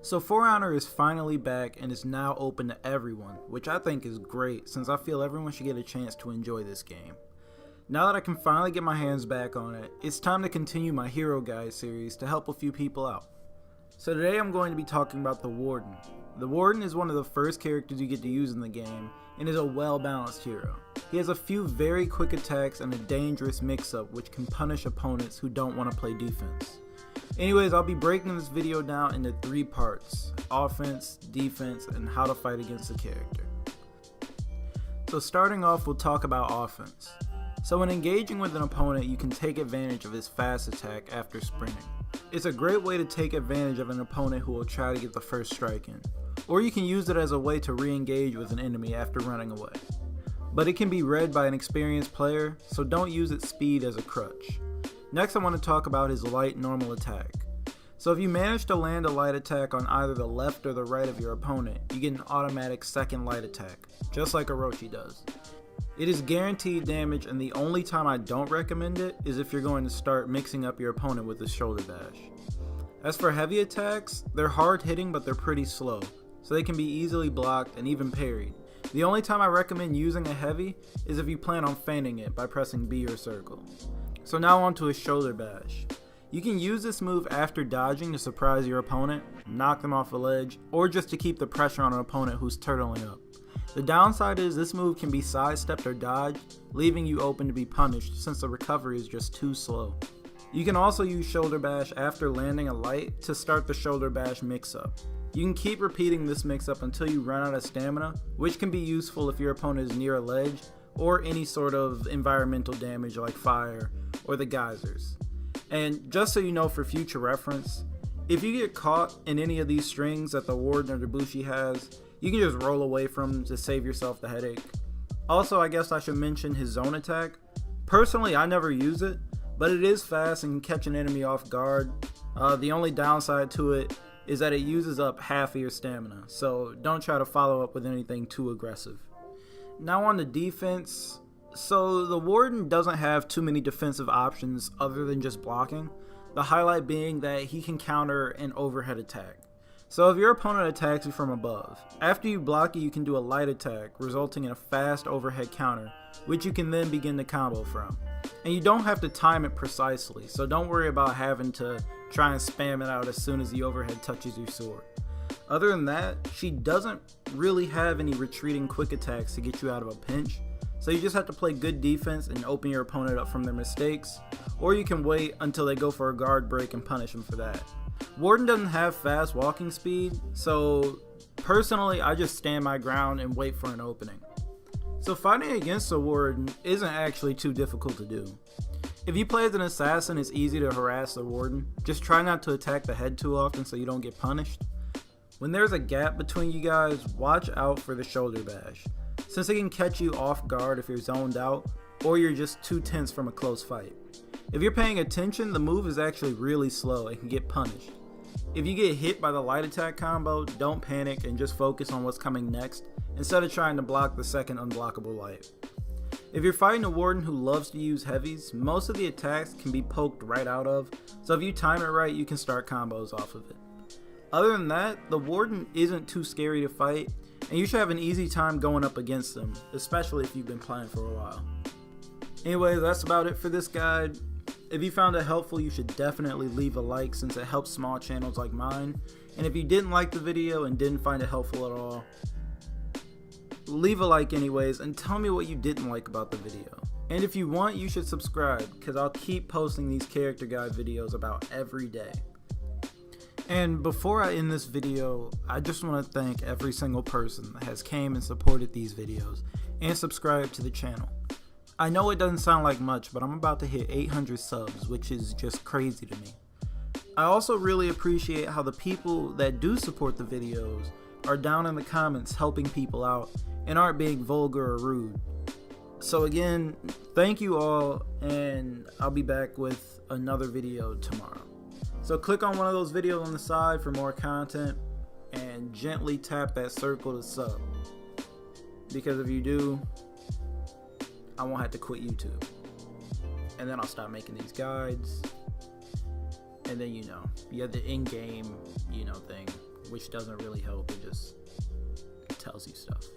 So For Honor is finally back and is now open to everyone, which I think is great since I feel everyone should get a chance to enjoy this game. Now that I can finally get my hands back on it, it's time to continue my Hero Guide series to help a few people out. So today I'm going to be talking about the Warden. The Warden is one of the first characters you get to use in the game and is a well-balanced hero. He has a few very quick attacks and a dangerous mix-up which can punish opponents who don't want to play defense. Anyways, I'll be breaking this video down into 3 parts: offense, defense, and how to fight against the character. So starting off, we'll talk about offense. So when engaging with an opponent, you can take advantage of his fast attack after sprinting. It's a great way to take advantage of an opponent who will try to get the first strike in, or you can use it as a way to re-engage with an enemy after running away. But it can be read by an experienced player, so don't use its speed as a crutch. Next, I want to talk about his light normal attack. So if you manage to land a light attack on either the left or the right of your opponent, you get an automatic second light attack, just like Orochi does. It is guaranteed damage, and the only time I don't recommend it is if you're going to start mixing up your opponent with his shoulder bash. As for heavy attacks, they're hard hitting but they're pretty slow, so they can be easily blocked and even parried. The only time I recommend using a heavy is if you plan on feigning it by pressing B or circle. So now on to his shoulder bash. You can use this move after dodging to surprise your opponent, knock them off a ledge, or just to keep the pressure on an opponent who's turtling up. The downside is this move can be sidestepped or dodged, leaving you open to be punished since the recovery is just too slow. You can also use shoulder bash after landing a light to start the shoulder bash mix-up. You can keep repeating this mix-up until you run out of stamina, which can be useful if your opponent is near a ledge or any sort of environmental damage like fire or the geysers. And just so you know for future reference, if you get caught in any of these strings that the Warden or Debussy has, you can just roll away from them to save yourself the headache. Also, I guess I should mention his zone attack. Personally, I never use it, but it is fast and can catch an enemy off guard. The only downside to it is that it uses up half of your stamina, so don't try to follow up with anything too aggressive. Now on to defense. So the Warden doesn't have too many defensive options other than just blocking, the highlight being that he can counter an overhead attack. So if your opponent attacks you from above, after you block it you can do a light attack resulting in a fast overhead counter, which you can then begin to combo from. And you don't have to time it precisely, so don't worry about having to try and spam it out as soon as the overhead touches your sword. Other than that, she doesn't really have any retreating quick attacks to get you out of a pinch, so you just have to play good defense and open your opponent up from their mistakes, or you can wait until they go for a guard break and punish them for that. Warden doesn't have fast walking speed, so personally I just stand my ground and wait for an opening. So fighting against the Warden isn't actually too difficult to do. If you play as an assassin, it's easy to harass the Warden. Just try not to attack the head too often so you don't get punished. When there's a gap between you guys, watch out for the shoulder bash, since it can catch you off guard if you're zoned out or you're just too tense from a close fight. If you're paying attention, the move is actually really slow and can get punished. If you get hit by the light attack combo, don't panic and just focus on what's coming next instead of trying to block the second unblockable light. If you're fighting a Warden who loves to use heavies, most of the attacks can be poked right out of, so if you time it right, you can start combos off of it. Other than that, the Warden isn't too scary to fight, and you should have an easy time going up against them, especially if you've been playing for a while. Anyway, that's about it for this guide. If you found it helpful, you should definitely leave a like since it helps small channels like mine. And if you didn't like the video and didn't find it helpful at all, leave a like anyways and tell me what you didn't like about the video. And if you want, you should subscribe because I'll keep posting these character guide videos about every day. And before I end this video, I just want to thank every single person that has came and supported these videos and subscribed to the channel. I know it doesn't sound like much, but I'm about to hit 800 subs, which is just crazy to me. I also really appreciate how the people that do support the videos are down in the comments helping people out and aren't being vulgar or rude. So again, thank you all, and I'll be back with another video tomorrow. So click on one of those videos on the side for more content and gently tap that circle to sub, because if you do, I won't have to quit YouTube, and then I'll stop making these guides, and then you have the in-game thing which doesn't really help. It just tells you stuff.